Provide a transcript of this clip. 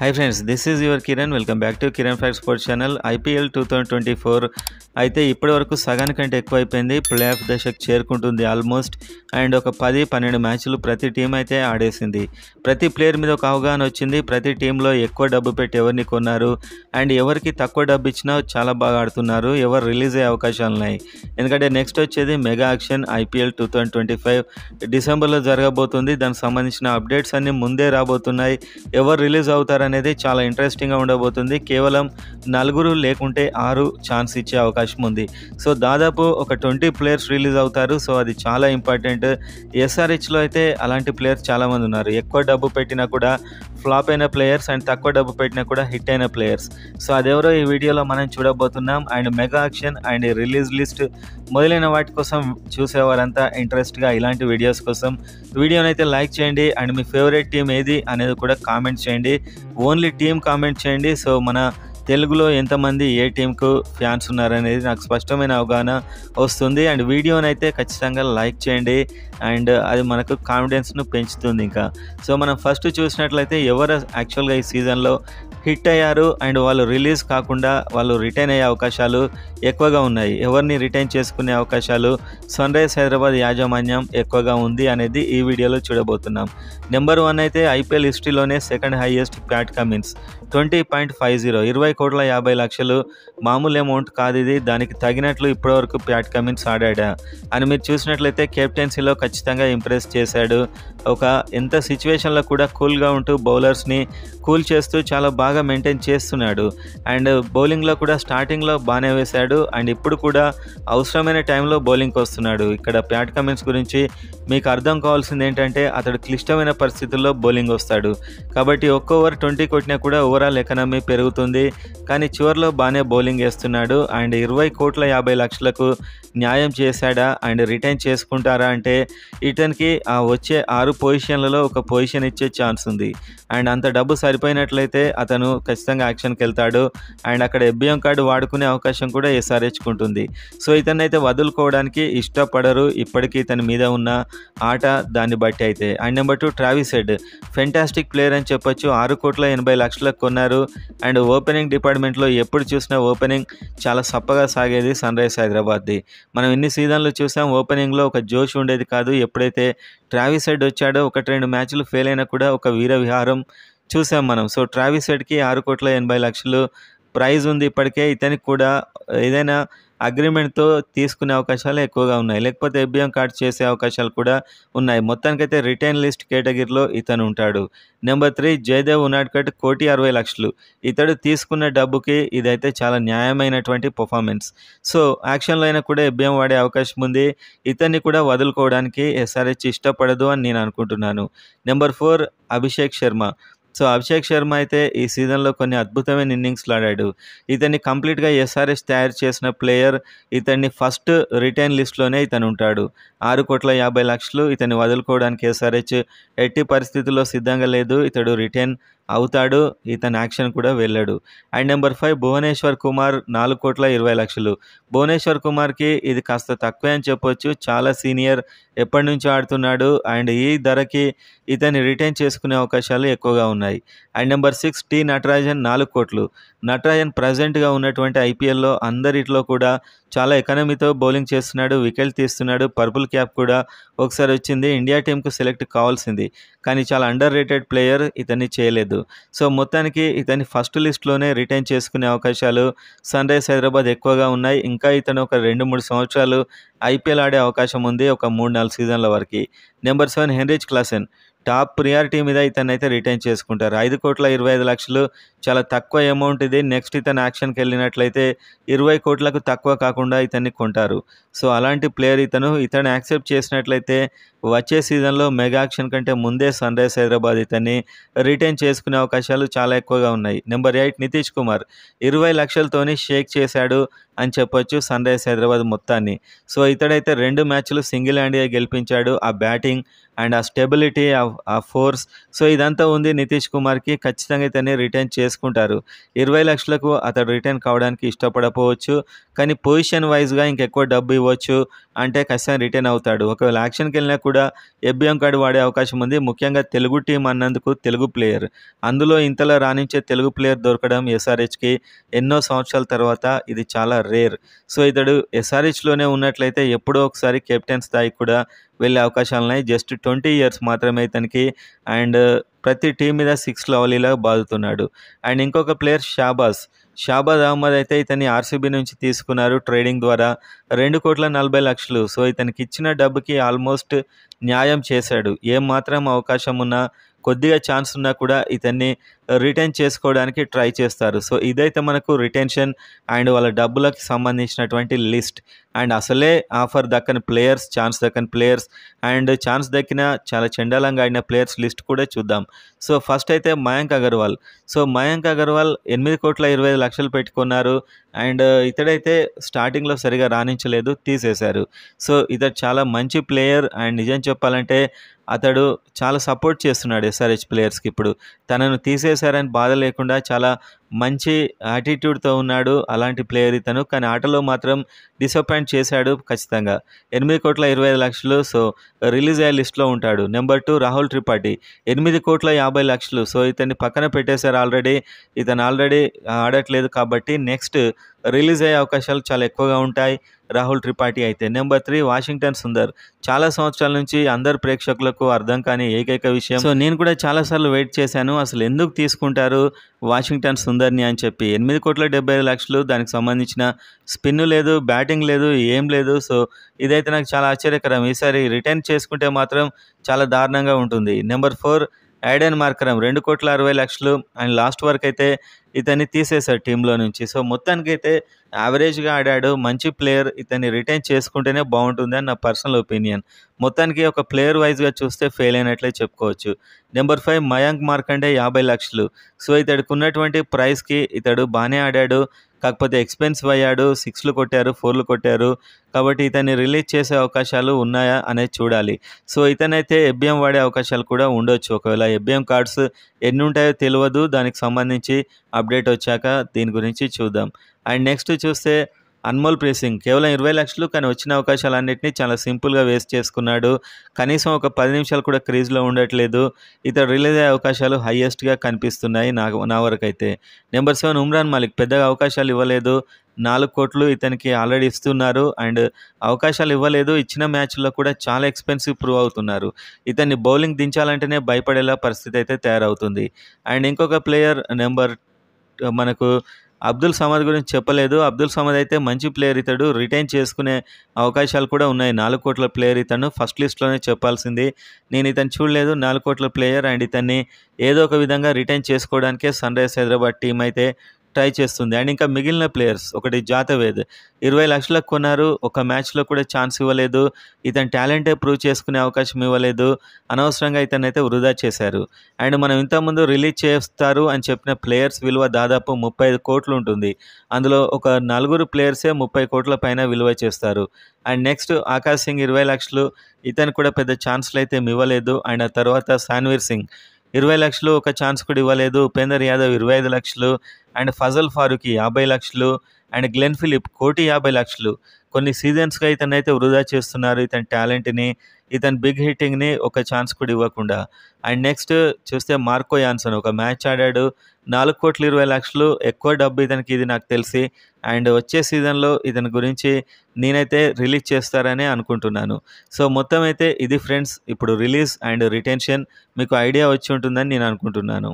Hi friends, this is your Kiran. Welcome back to Kiran fact sports channel. IPL 2024 అయితే ఇప్పటి వరకు సగానికంటే ఎక్కువ అయిపోయింది. ప్లే ఆఫ్ దశకు చేరుకుంటుంది ఆల్మోస్ట్. అండ్ ఒక 10-12 మ్యాచ్లు ప్రతి టీం అయితే ఆడేసింది. ప్రతి ప్లేయర్ మీద ఒక అవగాహన వచ్చింది. ప్రతి టీంలో ఎక్కువ డబ్బు పెట్టి ఎవరిని కొన్నారు అండ్ ఎవరికి తక్కువ డబ్బు ఇచ్చినా చాలా బాగా ఆడుతున్నారు, ఎవరు రిలీజ్ అయ్యే అవకాశాలు ఉన్నాయి. ఎందుకంటే నెక్స్ట్ వచ్చేది మెగా యాక్షన్ ఐపీఎల్ 2025 డిసెంబర్లో జరగబోతుంది. దానికి సంబంధించిన అప్డేట్స్ అన్నీ ముందే రాబోతున్నాయి. ఎవరు రిలీజ్ అవుతారు అనేది చాలా ఇంట్రెస్టింగ్గా ఉండబోతుంది. కేవలం 4 లేకుంటే 6 ఛాన్స్ ఇచ్చే అవకాశం ఉంది. సో దాదాపు ఒక 20 ప్లేయర్స్ రిలీజ్ అవుతారు. సో అది చాలా ఇంపార్టెంట్. ఎస్ఆర్హెచ్లో అయితే అలాంటి ప్లేయర్స్ చాలామంది ఉన్నారు. ఎక్కువ డబ్బు పెట్టినా కూడా ఫ్లాప్ అయిన ప్లేయర్స్ అండ్ తక్కువ డబ్బు పెట్టినా కూడా హిట్ అయిన ప్లేయర్స్. సో అదెవరో ఈ వీడియోలో మనం చూడబోతున్నాం. And mega action and release list మొదలైన వాటి కోసం చూసేవారంతా ఇంట్రెస్ట్గా ఇలాంటి వీడియోస్ కోసం వీడియోనైతే లైక్ చేయండి. అండ్ మీ ఫేవరెట్ టీం ఏది అనేది కూడా కామెంట్ చేయండి. ఓన్లీ టీం కామెంట్ చేయండి. సో మన తెలుగులో ఎంతమంది ఏ టీంకు ఫ్యాన్స్ ఉన్నారనేది నాకు స్పష్టమైన అవగాహన వస్తుంది. అండ్ వీడియోనైతే ఖచ్చితంగా లైక్ చేయండి. అండ్ అది మనకు కాన్ఫిడెన్స్ను పెంచుతుంది. ఇంకా సో మనం ఫస్ట్ చూసినట్లయితే ఎవరు యాక్చువల్గా ఈ సీజన్లో హిట్ అయ్యారు అండ్ వాళ్ళు రిలీజ్ కాకుండా వాళ్ళు రిటైన్ అయ్యే అవకాశాలు ఎక్కువగా ఉన్నాయి, ఎవరిని రిటైన్ చేసుకునే అవకాశాలు సన్ రైజ్ హైదరాబాద్ యాజమాన్యం ఎక్కువగా ఉంది అనేది ఈ వీడియోలో చూడబోతున్నాం. నెంబర్ 1 అయితే ఐపీఎల్ హిస్టరీలోనే సెకండ్ హైయెస్ట్ ప్యాట్ కమిన్స్ 20.50, 20,50,00,000 మామూలు అమౌంట్ కాదు ఇది. దానికి తగినట్లు ఇప్పటివరకు ప్యాట్ కమిన్స్ ఆడాడా అని మీరు చూసినట్లయితే కెప్టెన్సీలో ఖచ్చితంగా ఇంప్రెస్ చేశాడు. ఒక ఎంత సిచ్యువేషన్లో కూడా కూల్గా ఉంటూ బౌలర్స్ని కూల్ చేస్తూ చాలా బాగా మెయింటైన్ చేస్తున్నాడు. అండ్ బౌలింగ్లో కూడా స్టార్టింగ్లో బాగానే వేశాడు అండ్ ఇప్పుడు కూడా అవసరమైన టైంలో బౌలింగ్కి వస్తున్నాడు. ఇక్కడ ప్యాట్ కమిన్స్ గురించి మీకు అర్థం కావాల్సింది ఏంటంటే అతడు క్లిష్టమైన పరిస్థితుల్లో బౌలింగ్ వస్తాడు. కాబట్టి ఒక్క ఓవర్ 20 కొట్టినా కూడా ఓవరాల్ ఎకనామీ పెరుగుతుంది. కానీ చివరిలో బాగానే బౌలింగ్ వేస్తున్నాడు. అండ్ 20,50,00,000 న్యాయం చేశాడా అండ్ రిటైన్ చేసుకుంటారా అంటే ఇతనికి ఆ వచ్చే 6 పొజిషన్లలో ఒక పొజిషన్ ఇచ్చే ఛాన్స్ ఉంది. అండ్ అంత డబ్బు సరిపోయినట్లయితే అతను ఖచ్చితంగా యాక్షన్కి వెళ్తాడు. అండ్ అక్కడ ఎఫ్బిఎం కార్డు వాడుకునే అవకాశం కూడా ఎస్ఆర్హెచ్కి ఉంటుంది. సో ఇతన్ని అయితే వదులుకోవడానికి ఇష్టపడరు ఇప్పటికీ ఇతని మీద ఉన్న ఆట దాన్ని బట్టి అయితే. And number 2 Travis head fantastic player అని చెప్పొచ్చు. 6,80,00,000 కొన్నారు. అండ్ ఓపెనింగ్ డిపార్ట్మెంట్లో ఎప్పుడు చూసినా ఓపెనింగ్ చాలా సప్పగా సాగేది సన్ రైజ్ హైదరాబాద్ది. మనం ఎన్ని సీజన్లు చూసాం, ఓపెనింగ్లో ఒక జోష్ ఉండేది కాదు. ఎప్పుడైతే ట్రావిస్ హెడ్ వచ్చాడో 1-2 మ్యాచ్లు ఫెయిల్ అయినా కూడా ఒక వీర విహారం చూసాం మనం. సో ట్రావిస్ హెడ్కి 6,80,00,000 ప్రైజ్ ఉంది ఇప్పటికే. ఇతనికి కూడా ఏదైనా అగ్రిమెంట్తో తీసుకునే అవకాశాలు ఎక్కువగా ఉన్నాయి, లేకపోతే ఎఫ్బిఎం కార్డ్ చేసే అవకాశాలు కూడా ఉన్నాయి. మొత్తానికైతే రిటైన్ లిస్ట్ కేటగిరీలో ఇతను ఉంటాడు. నెంబర్ 3 జయదేవ్ ఉనాడ్కట్ 1,60,00,000. ఇతడు తీసుకున్న డబ్బుకి ఇదైతే చాలా న్యాయమైనటువంటి పర్ఫార్మెన్స్. సో యాక్షన్లో అయినా కూడా ఎఫ్బిఎం వాడే అవకాశం ఉంది. ఇతన్ని కూడా వదులుకోవడానికి ఎస్ఆర్హెచ్ ఇష్టపడదు అని నేను అనుకుంటున్నాను. నెంబర్ 4 అభిషేక్ శర్మ. సో అభిషేక్ శర్మ అయితే ఈ సీజన్లో కొన్ని అద్భుతమైన ఇన్నింగ్స్లు ఆడాడు. ఇతన్ని కంప్లీట్గా ఎస్ఆర్హెచ్ తయారు చేసిన ప్లేయర్. ఇతన్ని ఫస్ట్ రిటైన్ లిస్ట్లోనే ఇతను ఉంటాడు. 6,50,00,000 ఇతన్ని వదులుకోవడానికి ఎస్ఆర్హెచ్ ఎట్టి పరిస్థితుల్లో సిద్ధంగా లేదు. ఇతడు రిటైన్ అవుతాడు, ఇతని యాక్షన్ కూడా వెళ్ళాడు. And number 5 Bhuvneshwar Kumar 4,20,00,000. భువనేశ్వర్ కుమార్కి ఇది కాస్త తక్కువే అని చెప్పొచ్చు. చాలా సీనియర్, ఎప్పటి నుంచో ఆడుతున్నాడు. అండ్ ఈ ధరకి ఇతన్ని రిటైన్ చేసుకునే అవకాశాలు ఎక్కువగా ఉన్నాయి. అండ్ నెంబర్ 6 టీ నటరాజన్ 4 కోట్లు. నటరాజన్ ప్రజెంట్గా ఉన్నటువంటి ఐపీఎల్లో అందరిట్లో కూడా చాలా ఎకానమీతో బౌలింగ్ చేస్తున్నాడు, వికెట్ తీస్తున్నాడు. పర్పుల్ క్యాప్ కూడా ఒకసారి వచ్చింది, ఇండియా టీంకు సెలెక్ట్ కావాల్సింది. కానీ చాలా అండర్ రేటెడ్ ప్లేయర్, ఇతన్ని చేయలేదు. సో మొత్తానికి ఇతన్ని ఫస్ట్ లిస్ట్లోనే రిటైన్ చేసుకునే అవకాశాలు సన్ రైజ్ హైదరాబాద్ ఎక్కువగా ఉన్నాయి. ఇంకా ఇతను ఒక 2-3 సంవత్సరాలు ఐపీఎల్ ఆడే అవకాశం ఉంది, ఒక 3-4 సీజన్ల వరకు. Number 7 Heinrich Klaasen. Top priority మీద ఇతన్ని అయితే రిటైన్ చేసుకుంటారు. 5,25,00,000 చాలా తక్కువ అమౌంట్ ఇది. నెక్స్ట్ ఇతను యాక్షన్కి వెళ్ళినట్లయితే 20 కోట్లకు తక్కువ కాకుండా ఇతన్ని కొంటారు. సో అలాంటి ప్లేయర్ ఇతను యాక్సెప్ట్ చేసినట్లయితే వచ్చే సీజన్లో మెగా యాక్షన్ కంటే ముందే సన్ రైజ్ హైదరాబాద్ ఇతన్ని రిటైన్ చేసుకునే అవకాశాలు చాలా ఎక్కువగా ఉన్నాయి. నెంబర్ 8 నితీష్ కుమార్ 20 లక్షలతోని షేక్ చేశాడు అని చెప్పొచ్చు సన్ రైజ్ హైదరాబాద్ మొత్తాన్ని. సో ఇతడైతే 2 మ్యాచ్లు సింగిల్ హ్యాండ్గా గెలిపించాడు. ఆ బ్యాటింగ్ అండ్ ఆ స్టెబిలిటీ, ఆ ఫోర్స్, సో ఇదంతా ఉంది నితీష్ కుమార్‌కి. ఖచ్చితంగా ఇతన్ని రిటైన్ చేసుకుంటారు. 20,00,000కు అతడు రిటైన్ కావడానికి ఇష్టపడకపోవచ్చు. కానీ పొజిషన్ వైస్‌గా ఇంకెక్కువ డబ్బు ఇవ్వచ్చు అంటే ఖచ్చితంగా రిటైన్ అవుతాడు. ఒకవేళ యాక్షన్‌కెళ్ళినా కూడా ఎఫ్‌బీఎం కార్డ్ వాడే అవకాశం ఉంది. ముఖ్యంగా తెలుగు టీమ్ అన్నందుకు తెలుగు ప్లేయర్. అందులో ఇంతలా రాణించే తెలుగు ప్లేయర్ దొరకడం ఎస్ఆర్‌హెచ్‌కి ఎన్నో సంవత్సరాల తర్వాత ఇది చాలా రేర్. సో ఇతడు ఎస్ఆర్‌హెచ్‌లోనే ఉన్నట్లయితే ఎప్పుడో ఒకసారి కెప్టెన్ స్థాయికి కూడా వెళ్ళే అవకాశాలున్నాయి. జస్ట్ 20 ఇయర్స్ మాత్రమే ఇతనికి. అండ్ ప్రతి టీం మీద 6 అవలీలా బాదుతున్నాడు. అండ్ ఇంకొక ప్లేయర్ షాబాజ్ అహ్మద్ అయితే ఇతన్ని ఆర్సీబీ నుంచి తీసుకున్నారు ట్రేడింగ్ ద్వారా. 2,40,00,000. సో ఇతనికి ఇచ్చిన డబ్బుకి ఆల్మోస్ట్ న్యాయం చేశాడు. ఏం మాత్రం అవకాశం ఉన్నా, కొద్దిగా ఛాన్స్ ఉన్నా కూడా ఇతన్ని రిటైన్ చేసుకోవడానికి ట్రై చేస్తారు. సో ఇదైతే మనకు రిటెన్షన్ అండ్ వాళ్ళ డబ్బులకి సంబంధించినటువంటి లిస్ట్. అండ్ అసలే offer Deccani players, chance Deccani players and chance దక్కిన చాలా చెండాలంగా ఆడిన ప్లేయర్స్ లిస్ట్ కూడా చూద్దాం. సో ఫస్ట్ అయితే మయాంక్ అగర్వాల్. సో మయాంక్ అగర్వాల్ 8,25,00,000 పెట్టుకున్నారు. అండ్ ఇతడైతే స్టార్టింగ్‌లో సరిగా రాణించలేదు, తీసేశారు. సో ఇతడు చాలా మంచి ప్లేయర్ అండ్ నిజం చెప్పాలంటే అతడు చాలా సపోర్ట్ చేస్తున్నాడు ఎస్ఆర్‌హెచ్ ప్లేయర్స్‌కి ఇప్పుడు. తనను తీసేశారని బాధ లేకుండా చాలా మంచి యాటిట్యూడ్‌తో ఉన్నాడు. అలాంటి ప్లేయర్ ఇతను. కానీ ఆటలో మాత్రం డిసప్పాయింట్ చేశాడు ఖచ్చితంగా. 8,25,00,000. సో రిలీజ్ అయ్యే లిస్ట్‌లో ఉంటాడు. నెంబర్ 2 రాహుల్ త్రిపాఠి 8,50,00,000. సో ఇతన్ని పక్కన పెట్టేశారు ఆల్రెడీ. ఇతను ఆల్రెడీ ఆడట్లేదు కాబట్టి నెక్స్ట్ రిలీజ్ అయ్యే అవకాశాలు చాలా ఎక్కువగా ఉంటాయి రాహుల్ త్రిపాఠి అయితే. Number 3 Washington Sundar. చాలా సంవత్సరాల నుంచి అందరు ప్రేక్షకులకు అర్థం కాని ఏకైక విషయం. సో నేను కూడా చాలాసార్లు వెయిట్ చేశాను అసలు ఎందుకు తీసుకుంటారు వాషింగ్టన్ సుందర్ని అని చెప్పి. 8,75,00,000. దానికి సంబంధించిన స్పిన్ లేదు, బ్యాటింగ్ లేదు, ఏం లేదు. సో ఇదైతే నాకు చాలా ఆశ్చర్యకరం. ఈసారి రిటర్న్ చేసుకుంటే మాత్రం చాలా దారుణంగా ఉంటుంది. Number 4 Aiden Markram 2,60,00,000. And last వరకు అయితే ఇతన్ని తీసేశారు టీంలో నుంచి. సో మొత్తానికైతే యావరేజ్గా ఆడాడు, మంచి ప్లేయర్. ఇతన్ని రిటైన్ చేసుకుంటేనే బాగుంటుంది అని నా పర్సనల్ ఒపీనియన్. మొత్తానికి ఒక ప్లేయర్ వైజ్గా చూస్తే ఫెయిల్ అయినట్లే చెప్పుకోవచ్చు. నెంబర్ 5 మయాంక్ మార్కండే 50,00,000. సో ఇతడికి ఉన్నటువంటి ప్రైస్కి ఇతడు బాగానే ఆడాడు. కాకపోతే ఎక్స్పెన్సివ్ అయ్యాడు. 6లు కొట్టారు, 4లు కొట్టారు. కాబట్టి ఇతన్ని రిలీజ్ చేసే అవకాశాలు ఉన్నాయా అనేది చూడాలి. సో ఇతనైతే ఎఫ్‌బీఎం వాడే అవకాశాలు కూడా ఉండొచ్చు. ఒకవేళ ఎఫ్‌బీఎం కార్డ్స్ ఎన్ని ఉంటాయో తెలియదు. దానికి సంబంధించి అప్డేట్ వచ్చాక దీని గురించి చూద్దాం. అండ్ నెక్స్ట్ చూస్తే అన్మోల్ ప్రీత్ సింగ్ కేవలం 20,00,000. కానీ వచ్చిన అవకాశాలన్నింటినీ చాలా సింపుల్గా వేస్ట్ చేసుకున్నాడు. కనీసం ఒక 10 నిమిషాలు కూడా క్రీజ్లో ఉండట్లేదు. ఇతడు రిలీజ్ అయ్యే అవకాశాలు హైయెస్ట్గా కనిపిస్తున్నాయి నా వరకైతే. నెంబర్ 7 ఉమ్రాన్ మాలిక్. పెద్దగా అవకాశాలు ఇవ్వలేదు. 4 కోట్లు ఇతనికి ఆల్రెడీ ఇస్తున్నారు. అండ్ అవకాశాలు ఇవ్వలేదు. ఇచ్చిన మ్యాచ్లో కూడా చాలా ఎక్స్పెన్సివ్ ప్రూవ్ అవుతున్నారు. ఇతన్ని బౌలింగ్ దించాలంటేనే భయపడేలా పరిస్థితి అయితే తయారవుతుంది. అండ్ ఇంకొక ప్లేయర్ మనకు అబ్దుల్ సమద్ గురించి చెప్పలేదు. అబ్దుల్ సమద్ అయితే మంచి ప్లేయర్. ఇతడు రిటైన్ చేసుకునే అవకాశాలు కూడా ఉన్నాయి. 4 కోట్ల ప్లేయర్ ఇతను. ఫస్ట్ లిస్ట్లోనే చెప్పాల్సింది. నేను ఇతను చూడలేదు. 4 కోట్ల ప్లేయర్. అండ్ ఇతన్ని ఏదో ఒక విధంగా రిటైన్ చేసుకోవడానికే సన్ రైజర్స్ హైదరాబాద్ టీం అయితే ట్రై చేస్తుంది. అండ్ ఇంకా మిగిలిన ప్లేయర్స్ ఒకటి జాతవేద్ 20,00,000 కొన్నారు. ఒక మ్యాచ్లో కూడా ఛాన్స్ ఇవ్వలేదు. ఇతని టాలెంటే ప్రూవ్ చేసుకునే అవకాశం ఇవ్వలేదు. అనవసరంగా ఇతన్ని అయితే వృధా చేశారు. అండ్ మనం ఇంతకుముందు రిలీజ్ చేస్తారు అని చెప్పిన ప్లేయర్స్ విలువ దాదాపు 35 కోట్లు ఉంటుంది. అందులో ఒక 4 ప్లేయర్సే 30 కోట్ల పైన విలువ చేస్తారు. And next Akash Singh 20,00,000. ఇతను కూడా పెద్ద ఛాన్స్లు అయితే ఇవ్వలేదు. అండ్ ఆ తర్వాత సాన్వీర్ సింగ్ 20,00,000. ఒక ఛాన్స్ కూడా ఇవ్వలేదు. Upendra Yadav 25,00,000. And Fazal Farooqi 50,00,000. And Glenn Phillips 1,50,00,000. కొన్ని సీజన్స్గా ఇతను అయితే వృధా చేస్తున్నారు ఇతని టాలెంట్ని, ఇతని బిగ్ హిట్టింగ్ని ఒక ఛాన్స్ కూడా ఇవ్వకుండా. అండ్ నెక్స్ట్ చూస్తే మార్కో యాన్సన్ ఒక మ్యాచ్ ఆడాడు. 4,20,00,000. ఎక్కువ డబ్బు ఇతనికి, ఇది నాకు తెలిసి. అండ్ వచ్చే సీజన్లో ఇతని గురించి నేనైతే రిలీజ్ చేస్తారని అనుకుంటున్నాను. సో మొత్తం అయితే ఇది ఫ్రెండ్స్ ఇప్పుడు రిలీజ్ అండ్ రిటెన్షన్ మీకు ఐడియా వచ్చి ఉంటుందని నేను అనుకుంటున్నాను.